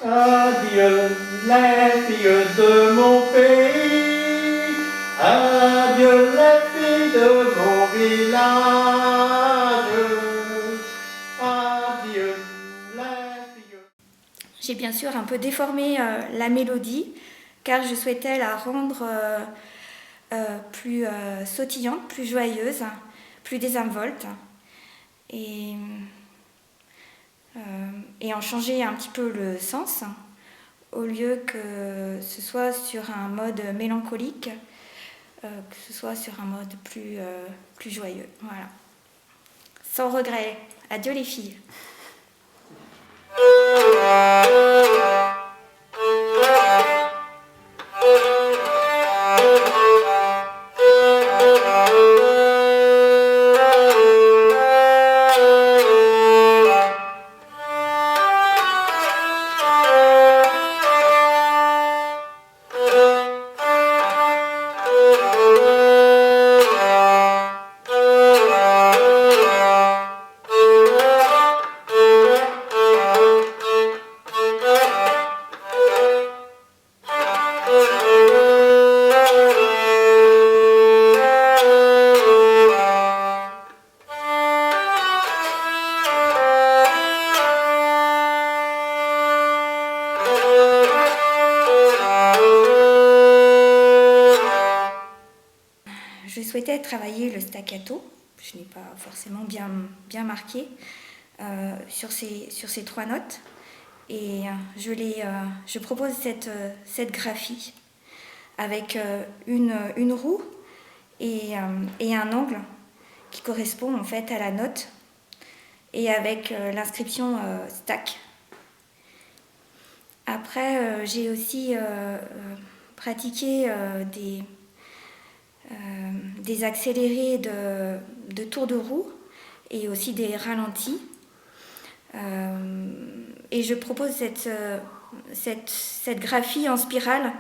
Adieu les filles de mon pays, adieu les filles de mon village, adieu les filles. J'ai bien sûr un peu déformé la mélodie car je souhaitais la rendre plus sautillante, plus joyeuse, plus désinvolte et en changer un petit peu le sens au lieu que ce soit sur un mode mélancolique, que ce soit sur un mode plus joyeux. Voilà. Sans regret. Adieu les filles. Je souhaitais travailler le staccato, je n'ai pas forcément bien marqué sur ces 3 notes et je propose cette graphie avec une roue et un angle qui correspond en fait à la note et avec l'inscription stack. Après j'ai aussi pratiqué des accélérés de tours de roue et aussi des ralentis. Et je propose cette graphie en spirale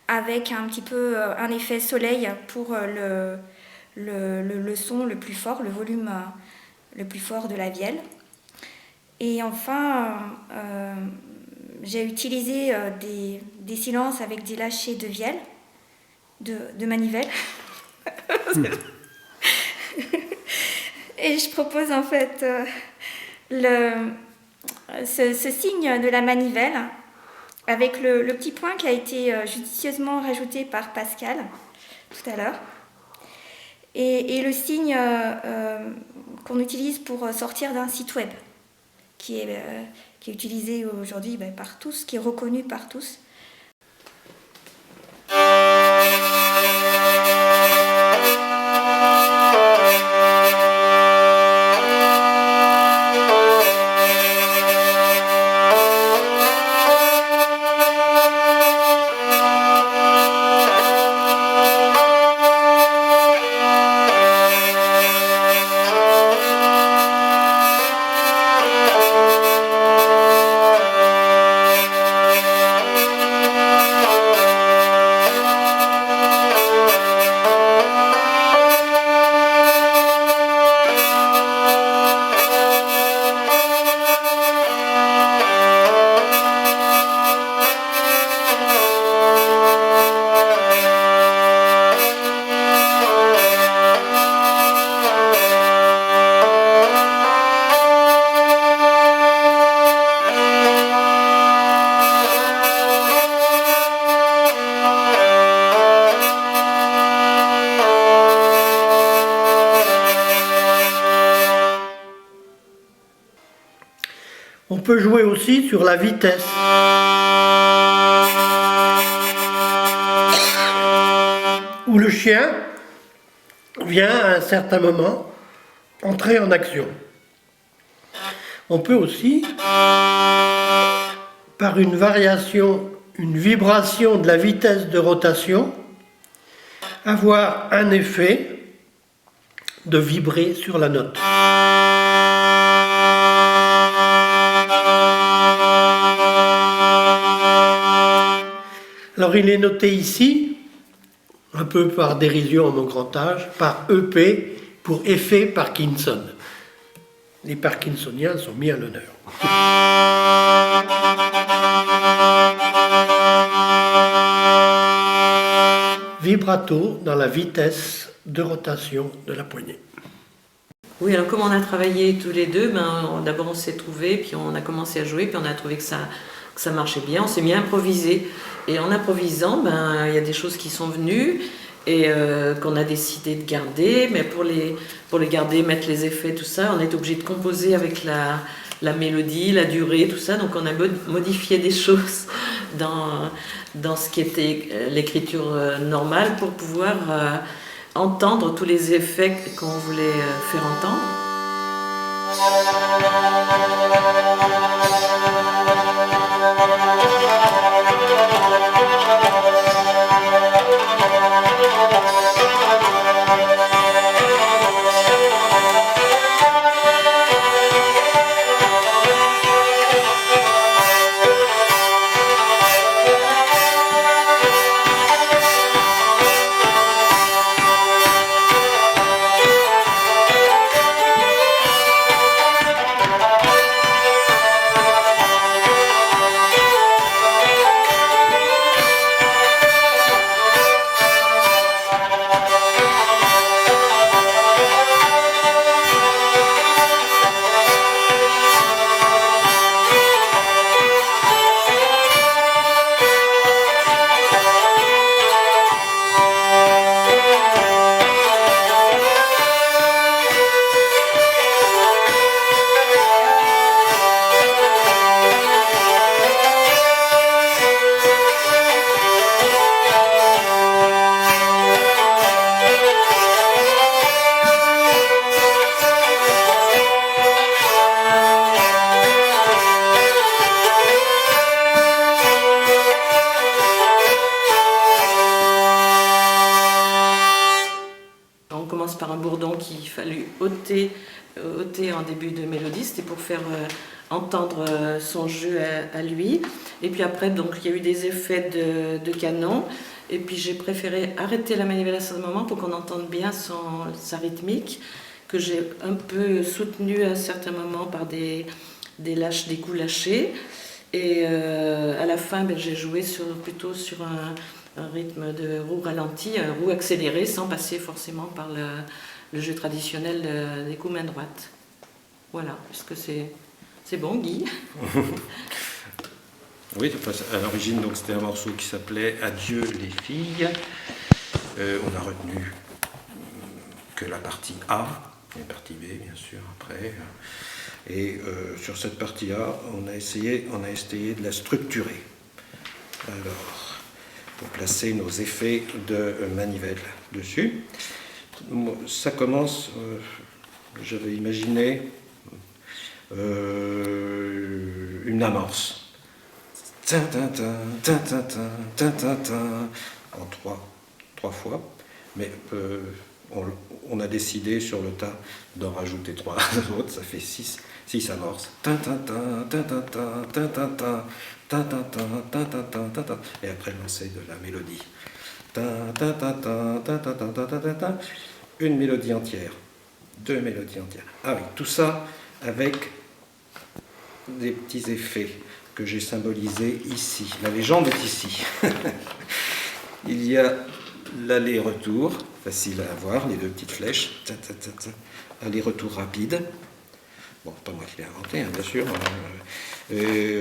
avec un petit peu un effet soleil pour le son le plus fort, le volume le plus fort de la vielle. Et enfin, j'ai utilisé des silences avec des lâchers de vielle, de manivelle. Et je propose en fait ce signe de la manivelle avec le petit point qui a été judicieusement rajouté par Pascal tout à l'heure et le signe qu'on utilise pour sortir d'un site web qui est utilisé aujourd'hui par tous, qui est reconnu par tous. On peut jouer aussi sur la vitesse. Où le chien vient à un certain moment entrer en action. On peut aussi, par une variation, une vibration de la vitesse de rotation, avoir un effet de vibrer sur la note. Alors il est noté ici, un peu par dérision à mon grand âge, par EP pour effet Parkinson. Les Parkinsoniens sont mis à l'honneur. vibrato dans la vitesse de rotation de la poignée. Oui, alors comme on a travaillé tous les deux, d'abord on s'est trouvés, puis on a commencé à jouer, puis on a trouvé que ça marchait bien, on s'est mis à improviser. Et en improvisant, il y a des choses qui sont venues et qu'on a décidé de garder, mais pour les garder, mettre les effets, tout ça, on est obligé de composer avec la mélodie, la durée, tout ça. Donc on a modifié des choses dans ce qui était l'écriture normale pour pouvoir entendre tous les effets qu'on voulait faire entendre. On commence par un bourdon qu'il fallut ôter en début de mélodie, c'était pour faire entendre son jeu à lui. Et puis après, donc, il y a eu des effets de canon. Et puis j'ai préféré arrêter la manivelle à ce moment pour qu'on entende bien sa rythmique, que j'ai un peu soutenue à certains moments par des coups lâchés. Et à la fin, j'ai joué plutôt sur un rythme de roue ralentie, un roue accélérée, sans passer forcément par le jeu traditionnel des coups main droite. Voilà, est-ce que c'est bon, Guy? Oui, à l'origine, donc c'était un morceau qui s'appelait Adieu les filles. On a retenu que la partie A, et la partie B, bien sûr, après. Et sur cette partie A, on a essayé de la structurer. Alors, pour placer nos effets de manivelle dessus. Ça commence, j'avais imaginé une amorce. En trois fois, mais on a décidé sur le tas d'en rajouter 3 autres, ça fait 6 amorces. Et après lancer de la mélodie. Une mélodie entière, 2 mélodies entières. Ah oui, tout ça avec des petits effets que j'ai symbolisés ici. La légende est ici. Il y a l'aller-retour, facile à voir, les 2 petites flèches. Aller-retour rapide. Bon, pas moi qui l'ai inventé, hein, bien sûr. Et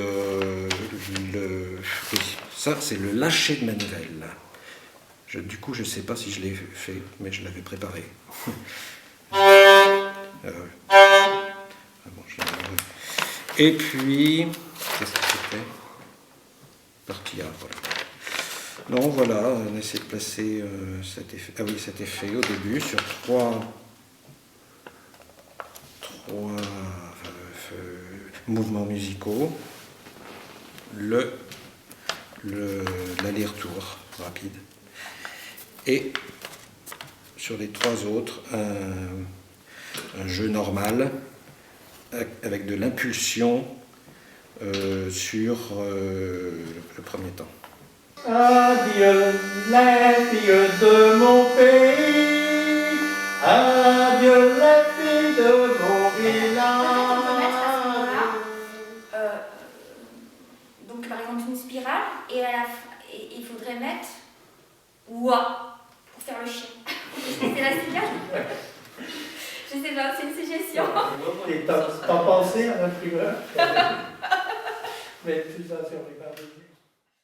oui, ça, c'est le lâcher de manivelle. Du coup, je ne sais pas si je l'ai fait, mais je l'avais préparé. Bon, et puis, qu'est-ce que c'était? Partie A, voilà. Non, voilà, on essaie de placer cet effet. Ah oui, cet effet au début sur 3 mouvements musicaux. L'aller-retour rapide. Et sur les 3 autres, un jeu normal avec de l'impulsion sur le premier temps. Adieu les filles de mon pays, adieu les filles de mon village. Donc par exemple une spirale et il faudrait mettre ouah. Sur le chien. C'est la cigale. Je sais pas, c'est une suggestion. Et t'as pensé à l'imprimeur? Mettre tout ça sur les barres de